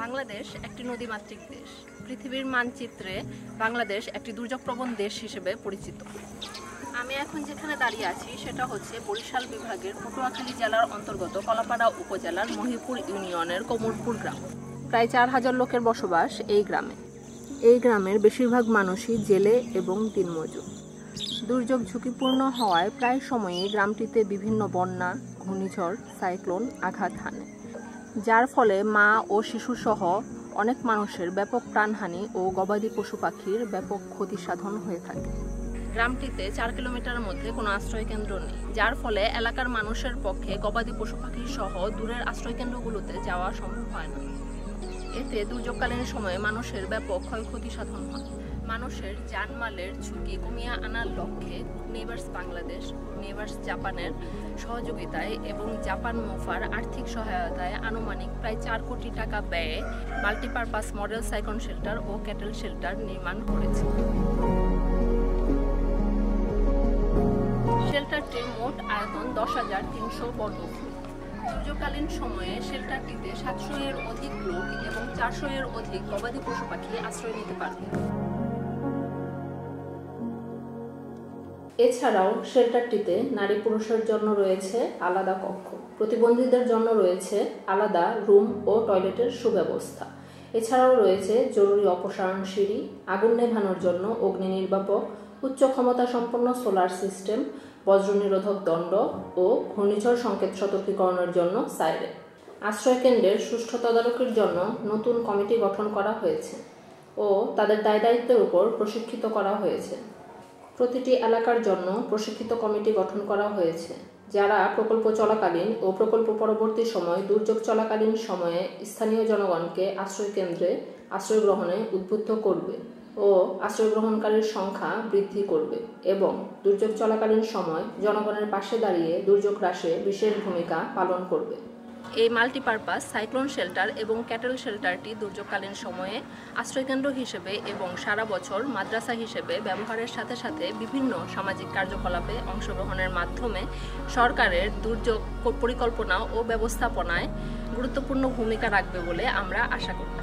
বাংলাদেশ একটি নদীমাতৃক দেশ। পৃথিবীর মানচিত্রে বাংলাদেশ একটি দুর্যোগপ্রবণ দেশ হিসেবে পরিচিত। আমি এখন যেখানে দাঁড়িয়ে আছি সেটা হচ্ছে বরিশাল বিভাগের পটুয়াখালী জেলার অন্তর্গত কলাপাড়া উপজেলার মহিপুর ইউনিয়নের কোমরপুর গ্রাম। প্রায় 4000 লোকের বসবাস এই গ্রামে। এই গ্রামের বেশিরভাগ মানুষই জেলে এবং দিনমজুর। দুর্যোগ ঝুঁকিপূর্ণ হওয়ায় প্রায় সময়ই গ্রামটিতে বিভিন্ন বন্যা, ঘূর্ণিঝড়, সাইক্লোন আঘাত হানে, যার ফলে মা ও শিশুসহ অনেক মানুষের ব্যাপক প্রাণহানি ও গবাদি পশু পাখির ব্যাপক ক্ষতি সাধন হয়ে থাকে। গ্রামটিতে 4 কিলোমিটারের মধ্যে কোনো আশ্রয়কেন্দ্র নেই, যার ফলে এলাকার মানুষের পক্ষে গবাদি পশু পাখি সহ দূরের আশ্রয়কেন্দ্রগুলোতে যাওয়া সম্ভব হয় না। এতে দুর্যোগকালীন সময়ে মানুষের ব্যাপক ক্ষয়ক্ষতি সাধন হয়। মানুষের জানমালের ঝুঁকি কমিয়ে আনার লক্ষ্যে নেইবার্স বাংলাদেশ, নেইবার্স জাপানের সহযোগিতায় এবং জাপান মোফার আর্থিক সহায়তায় আনুমানিক প্রায় 4 কোটি টাকা ব্যয়ে মাল্টিপারপাস মডেল সাইক্লোন শেল্টার ও ক্যাটেল শেল্টার নির্মাণ করেছে। শেল্টারটির মোট আয়তন 10,300 বর্গফুট। দুর্যোগকালীন সময়ে শেল্টারটিতে 700 এর অধিক লোক এবং 400 এর অধিক গবাদি পশু পাখি আশ্রয় নিতে পারবে। এছাড়াও শেল্টারটিতে নারী পুরুষের জন্য রয়েছে আলাদা কক্ষ, প্রতিবন্ধীদের জন্য রয়েছে আলাদা রুম ও টয়লেটের সুব্যবস্থা। এছাড়াও রয়েছে জরুরি অপসারণ সিঁড়ি, আগুন নেভানোর জন্য অগ্নি নির্বাপক, উচ্চ ক্ষমতা সম্পন্ন সোলার সিস্টেম, বজ্র নিরোধক দণ্ড ও ঘূর্ণিঝড় সংকেত সতর্কীকরণের জন্য সাইরেন। আশ্রয়কেন্দ্রের সুষ্ঠু তদারকির জন্য নতুন কমিটি গঠন করা হয়েছে ও তাদের দায় দায়িত্বের উপর প্রশিক্ষিত করা হয়েছে। প্রতিটি এলাকার জন্য প্রশিক্ষিত কমিটি গঠন করা হয়েছে, যারা প্রকল্প চলাকালীন ও প্রকল্প পরবর্তী সময় দুর্যোগ চলাকালীন সময়ে স্থানীয় জনগণকে আশ্রয়কেন্দ্রে আশ্রয় গ্রহণে উদ্বুদ্ধ করবে ও আশ্রয় গ্রহণকারীর সংখ্যা বৃদ্ধি করবে এবং দুর্যোগ চলাকালীন সময় জনগণের পাশে দাঁড়িয়ে দুর্যোগ হ্রাসে বিশেষ ভূমিকা পালন করবে। এই মাল্টিপারপাস সাইক্লোন শেল্টার এবং ক্যাটেল শেল্টারটি দুর্যোগকালীন সময়ে আশ্রয়কেন্দ্র হিসেবে এবং সারা বছর মাদ্রাসা হিসেবে ব্যবহারের সাথে সাথে বিভিন্ন সামাজিক কার্যকলাপে অংশগ্রহণের মাধ্যমে সরকারের দুর্যোগ পরিকল্পনা ও ব্যবস্থাপনায় গুরুত্বপূর্ণ ভূমিকা রাখবে বলে আমরা আশা করি।